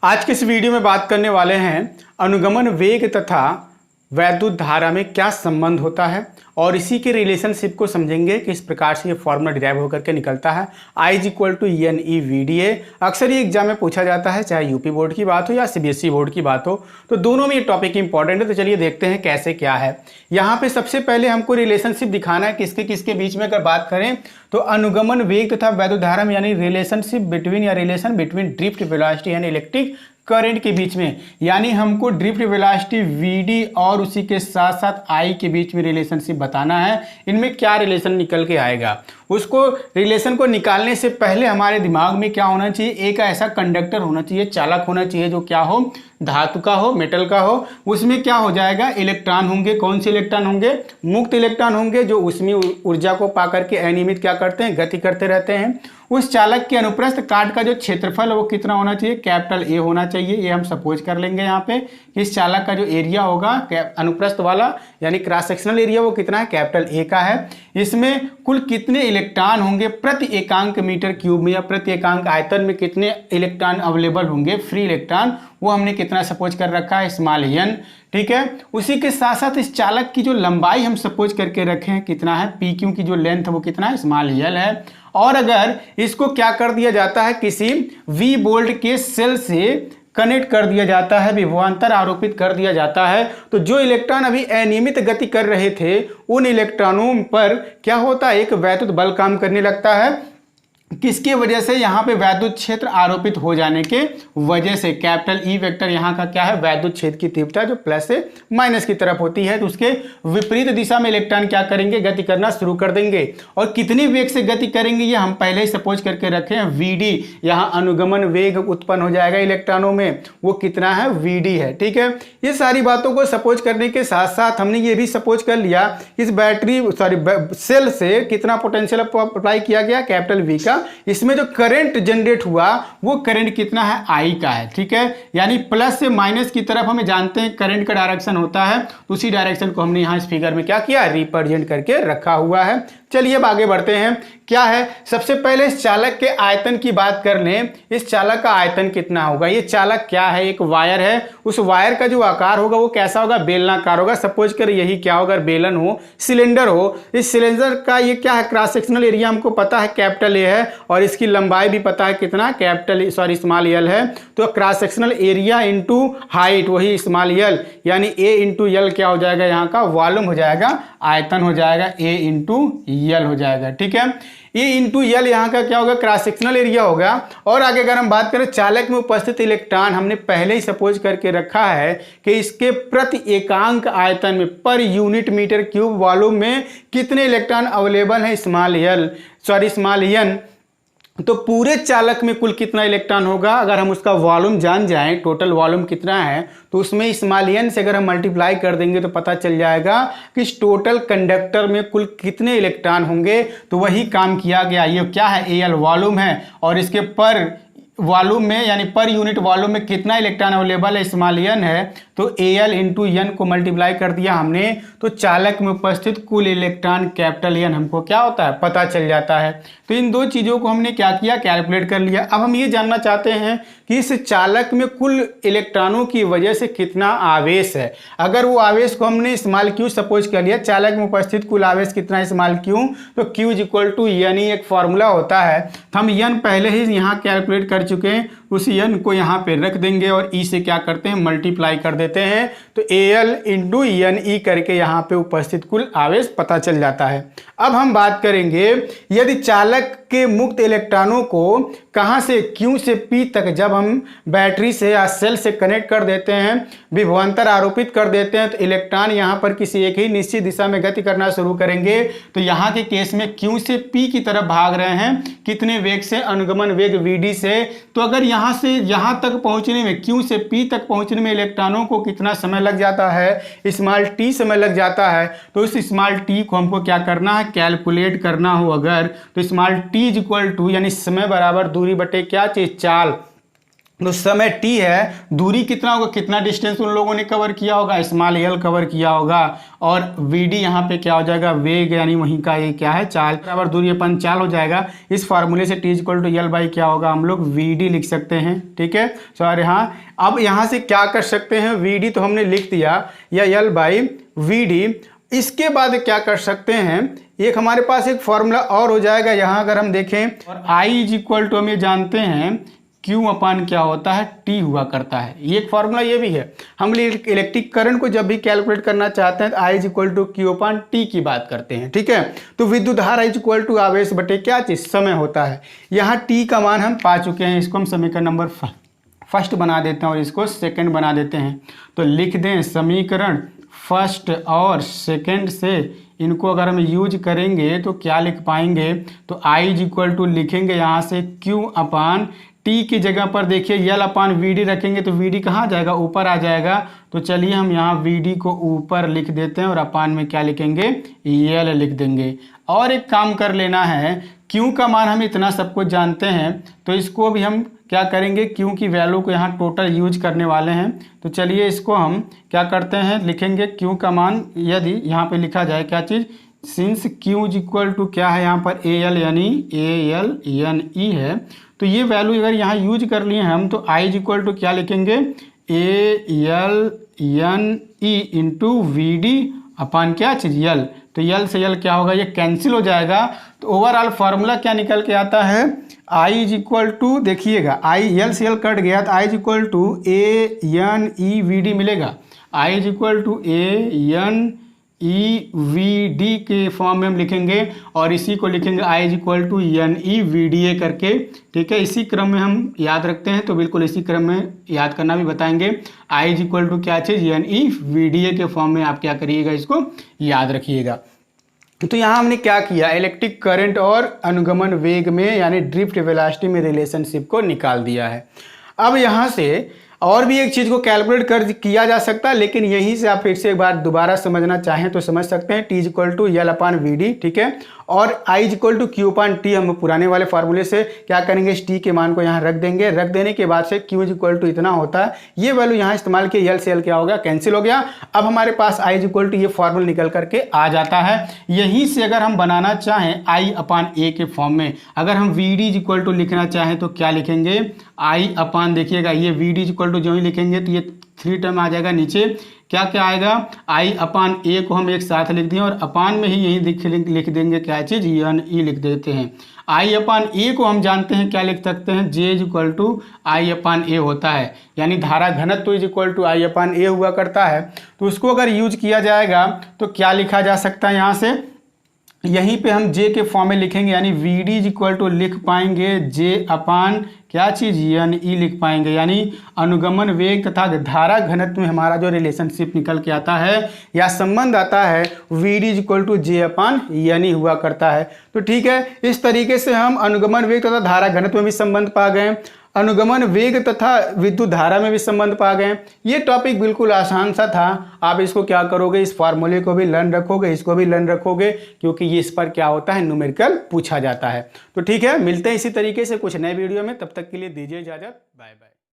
आज के इस वीडियो में बात करने वाले हैं अनुगमन वेग तथा वैद्युत धारा में क्या संबंध होता है और इसी के रिलेशनशिप को समझेंगे कि इस प्रकार से ये फॉर्मूला डिराइव होकर के निकलता है। I = NE/VDA। अक्सर ये एग्जाम में पूछा जाता है, चाहे यूपी बोर्ड की बात हो या सीबीएसई बोर्ड की बात हो, तो दोनों में ये टॉपिक इंपॉर्टेंट है। तो चलिए देखते हैं कैसे क्या है। यहाँ पे सबसे पहले हमको रिलेशनशिप दिखाना है किसके किसके बीच में। अगर बात करें तो अनुगमन वेग तथा वैद्युत धारा में, यानी रिलेशनशिप बिटवीन या relation between drift velocity and electric current के बीच में, यानी हमको ड्रिफ्ट वेलोसिटी VD और उसी के साथ साथ I के बीच में रिलेशनशिप बताना है। इनमें क्या रिलेशन निकल के आएगा, उसको रिलेशन को निकालने से पहले हमारे दिमाग में क्या होना चाहिए, एक ऐसा कंडक्टर होना चाहिए, चालक होना चाहिए जो क्या हो, धातु का हो, मेटल का हो। उसमें क्या हो जाएगा, इलेक्ट्रॉन होंगे। कौन से इलेक्ट्रॉन होंगे, मुक्त इलेक्ट्रॉन होंगे, जो उसमें ऊर्जा को पा करके अनियमित क्या करते हैं, गति करते रहते हैं। उस चालक के अनुप्रस्थ काट का जो क्षेत्रफल है वो कितना होना चाहिए, A होना चाहिए। ये हम सपोज कर लेंगे यहाँ पे कि इस चालक का जो एरिया होगा अनुप्रस्थ वाला, यानी क्रॉस सेक्शनल एरिया, वो कितना है, A का है। इसमें कुल कितने इलेक्ट्रॉन होंगे प्रति एकांक मीटर क्यूब में या प्रति एकांक आयतन में, कितने इलेक्ट्रॉन अवेलेबल होंगे, फ्री इलेक्ट्रॉन, वो हमने कितना सपोज कर रखा है, n। ठीक है। उसी के साथ साथ इस चालक की जो लंबाई हम सपोज करके रखे हैं कितना है, PQ की जो लेंथ है वो कितना है, l है। और अगर इसको क्या कर दिया जाता है, किसी V वोल्ट के सेल से कनेक्ट कर दिया जाता है, विभवांतर आरोपित कर दिया जाता है, तो जो इलेक्ट्रॉन अभी अनियमित गति कर रहे थे उन इलेक्ट्रॉनों पर क्या होता है, एक वैद्युत बल काम करने लगता है। किसकी वजह से, यहाँ पे वैद्युत क्षेत्र आरोपित हो जाने के वजह से। E वेक्टर यहाँ का क्या है, वैद्युत क्षेत्र की तीव्रता जो प्लस से माइनस की तरफ होती है, तो उसके विपरीत दिशा में इलेक्ट्रॉन क्या करेंगे, गति करना शुरू कर देंगे। और कितनी वेग से गति करेंगे ये हम पहले ही सपोज करके रखे हैं, VD। यहाँ अनुगमन वेग उत्पन्न हो जाएगा इलेक्ट्रॉनों में, वो कितना है, VD है। ठीक है। ये सारी बातों को सपोज करने के साथ साथ हमने ये भी सपोज कर लिया इस सेल से कितना पोटेंशियल अप्लाई किया गया, V का। इसमें जो करंट जनरेट हुआ वो करंट कितना है, I का है। ठीक है। यानी प्लस से माइनस की तरफ हमें जानते हैं करंट का डायरेक्शन होता है, तो उसी डायरेक्शन को हमने यहाँ इस फिगर में क्या किया, रिप्रेजेंट करके रखा हुआ है। चलिए अब आगे बढ़ते हैं। क्या है, सबसे पहले इस चालक के आयतन की बात कर लें। इस चालक का आयतन कितना होगा, ये चालक क्या है, एक वायर है। उस वायर का जो आकार होगा वो कैसा होगा, बेलनाकार होगा। सपोज कर यही क्या होगा, बेलन हो, सिलेंडर हो। इस सिलेंडर का ये क्या है, क्रॉस सेक्शनल एरिया हमको पता है A है, और इसकी लंबाई भी पता है कितना, l है। तो cross sectional area into height वही l, यानी A इंटू L क्या हो जाएगा, यहाँ का वॉल्यूम हो जाएगा, आयतन हो जाएगा, A इंटू L हो जाएगा। ठीक है। E इंटू L यहाँ का क्या होगा, क्रॉस सेक्शनल एरिया होगा। और आगे अगर हम बात करें चालक में उपस्थित इलेक्ट्रॉन, हमने पहले ही सपोज करके रखा है कि इसके प्रति एकांक आयतन में, per unit metre cube volume में कितने इलेक्ट्रॉन अवेलेबल है, n। तो पूरे चालक में कुल कितना इलेक्ट्रॉन होगा, अगर हम उसका वॉल्यूम जान जाएं, टोटल वॉल्यूम कितना है, तो उसमें n से अगर हम मल्टीप्लाई कर देंगे तो पता चल जाएगा कि इस टोटल कंडक्टर में कुल कितने इलेक्ट्रॉन होंगे। तो वही काम किया गया। ये क्या है, AL वॉल्यूम है, और इसके पर वॉल्यूम में, यानी पर यूनिट वॉल्यूम में कितना इलेक्ट्रॉन अवेलेबल है, n है, तो AL इंटू n को मल्टीप्लाई कर दिया हमने, तो चालक में उपस्थित कुल इलेक्ट्रॉन N हमको क्या होता है, पता चल जाता है। तो इन दो चीज़ों को हमने क्या किया, कैलकुलेट कर लिया। अब हम ये जानना चाहते हैं कि इस चालक में कुल इलेक्ट्रॉनों की वजह से कितना आवेश है। अगर वो आवेश को हमने Q सपोज कर लिया, चालक में उपस्थित कुल आवेश कितना Q, तो Q = N, एक फॉर्मूला होता है। तो हम N पहले ही यहाँ कैलकुलेट कर चुके हैं, उस N को यहाँ पे रख देंगे और E से क्या करते हैं, मल्टीप्लाई कर देते हैं। तो AL इंटू NE करके यहाँ पे उपस्थित कुल आवेश पता चल जाता है। अब हम बात करेंगे, यदि चालक के मुक्त इलेक्ट्रॉनों को कहाँ से, Q से P तक जब हम बैटरी से या सेल से कनेक्ट कर देते हैं, विभवांतर आरोपित कर देते हैं, तो इलेक्ट्रॉन यहाँ पर किसी एक ही निश्चित दिशा में गति करना शुरू करेंगे। तो यहाँ के केस में Q से P की तरफ भाग रहे हैं, कितने वेग से, अनुगमन वेग VD से। तो अगर यहाँ से यहाँ तक पहुँचने में, Q से P तक पहुँचने में इलेक्ट्रॉनों को कितना समय लग जाता है, t समय लग जाता है। तो उस t को हमको क्या करना है, कैलकुलेट करना हो अगर, तो t = यानी समय बराबर दूरी बटे क्या चीज, चाल। तो समय t है, दूरी कितना होगा, कितना डिस्टेंस उन लोगों ने कवर किया होगा, स्मॉल l कवर किया होगा, और vd यहाँ पे क्या हो जाएगा, वेग यानी वहीं का ये क्या है, चाल बराबर दूरी अपन चाल हो जाएगा। इस फार्मूले से t equal to L by क्या होगा, हम लोग vd लिख सकते हैं। ठीक है सर, यहाँ अब यहाँ से क्या कर सकते हैं, vd तो हमने लिख दिया या l बाई vd। इसके बाद क्या कर सकते हैं, एक हमारे पास एक फॉर्मूला और हो जाएगा यहाँ अगर हम देखें, और I इज इक्वल टू हम ये जानते हैं Q अपान क्या होता है, T हुआ करता है। ये एक फार्मूला ये भी है। हम इलेक्ट्रिक करंट को जब भी कैलकुलेट करना चाहते हैं तो I is equal to Q upon T की बात करते हैं। ठीक है, तो विद्युत धारा इज इक्वल टू आवेश बटे क्या चीज, समय होता है। यहाँ T का मान हम पा चुके हैं, इसको हम समीकरण नंबर फर्स्ट बना देते हैं और इसको सेकेंड बना देते हैं। तो लिख दें समीकरण फर्स्ट और सेकेंड से इनको अगर हम यूज करेंगे तो क्या लिख पाएंगे, तो I इज इक्वल टू लिखेंगे यहाँ से Q अपान T की जगह पर देखिए L अपान VD रखेंगे तो VD कहाँ जाएगा, ऊपर आ जाएगा। तो चलिए हम यहाँ VD को ऊपर लिख देते हैं और अपान में क्या लिखेंगे, L लिख देंगे। और एक काम कर लेना है, Q का मान हम इतना सब कुछ जानते हैं तो इसको भी हम क्या करेंगे, Q की वैल्यू को यहाँ टोटल यूज करने वाले हैं। तो चलिए इसको हम क्या करते हैं, लिखेंगे Q का मान, यदि यहाँ पे लिखा जाए क्या चीज़, since Q is equal to क्या है यहाँ पर AL यानी ALNE है, तो ये वैल्यू अगर यहाँ यूज कर लिए हम तो I इज इक्वल टू क्या लिखेंगे, ALNE इंटू VD अपान क्या चीज़ L। तो L से L क्या होगा, ये कैंसिल हो जाएगा। तो ओवरऑल फार्मूला क्या निकल के आता है, I इज इक्वल टू, देखिएगा L से L कट गया तो I is equal to ANEVD मिलेगा। I is equal to ANEVD के फॉर्म में हम लिखेंगे और इसी को लिखेंगे I is equal to NEVDA करके। ठीक है, इसी क्रम में हम याद रखते हैं तो बिल्कुल इसी क्रम में याद करना भी बताएंगे। I इज इक्वल टू क्या चीज़, NEVDA के फॉर्म में आप क्या करिएगा, इसको याद रखिएगा। तो यहाँ हमने क्या किया, इलेक्ट्रिक करंट और अनुगमन वेग में यानी ड्रिफ्ट वेलोसिटी में रिलेशनशिप को निकाल दिया है। अब यहाँ से और भी एक चीज़ को कैलकुलेट किया जा सकता है, लेकिन यहीं से आप फिर से एक बार दोबारा समझना चाहें तो समझ सकते हैं। T is equal to L upon VD, ठीक है, और I is equal to Q upon T। हम पुराने वाले फार्मूले से क्या करेंगे, इस T के मान को यहाँ रख देंगे, रख देने के बाद से Q इज इक्वल टू इतना होता है, ये वैल्यू यहाँ इस्तेमाल किए, L से L क्या हो गया, कैंसिल हो गया। अब हमारे पास I इज इक्वल टू ये फॉर्मूला निकल करके आ जाता है। यहीं से अगर हम बनाना चाहें I अपान A के फॉर्म में, अगर हम VD इज इक्वल टू लिखना चाहें तो क्या लिखेंगे, I अपान, देखिएगा ये VD इज इक्वल टू जो ही लिखेंगे तो ये 3 टर्म आ जाएगा, नीचे क्या क्या आएगा, I अपान A को हम एक साथ लिख दिए और अपान में ही यही लिख देंगे क्या चीज़, NE लिख देते हैं। I अपान A को हम जानते हैं क्या लिख सकते हैं, J is equal to I upon A होता है, यानी धारा घनत्व is equal to I upon A हुआ करता है। तो उसको अगर यूज किया जाएगा तो क्या लिखा जा सकता है, यहाँ से यहीं पे हम J के फॉर्म में लिखेंगे, यानी VD इज इक्वल टू लिख पाएंगे J अपान क्या चीज़, NE लिख पाएंगे, यानी अनुगमन वेग तथा धारा घनत्व में हमारा जो रिलेशनशिप निकल के आता है या संबंध आता है, VD is equal to J upon NE हुआ करता है। तो ठीक है, इस तरीके से हम अनुगमन वेग तथा धारा घनत्व में भी संबंध पा गए, अनुगमन वेग तथा विद्युत धारा में भी संबंध पा गए। ये टॉपिक बिल्कुल आसान सा था। आप इसको क्या करोगे, इस फार्मूले को भी लर्न रखोगे, इसको भी लर्न रखोगे, क्योंकि ये इस पर क्या होता है, न्यूमेरिकल पूछा जाता है। तो ठीक है, मिलते हैं इसी तरीके से कुछ नए वीडियो में, तब तक के लिए दीजिए इजाजत, बाय बाय।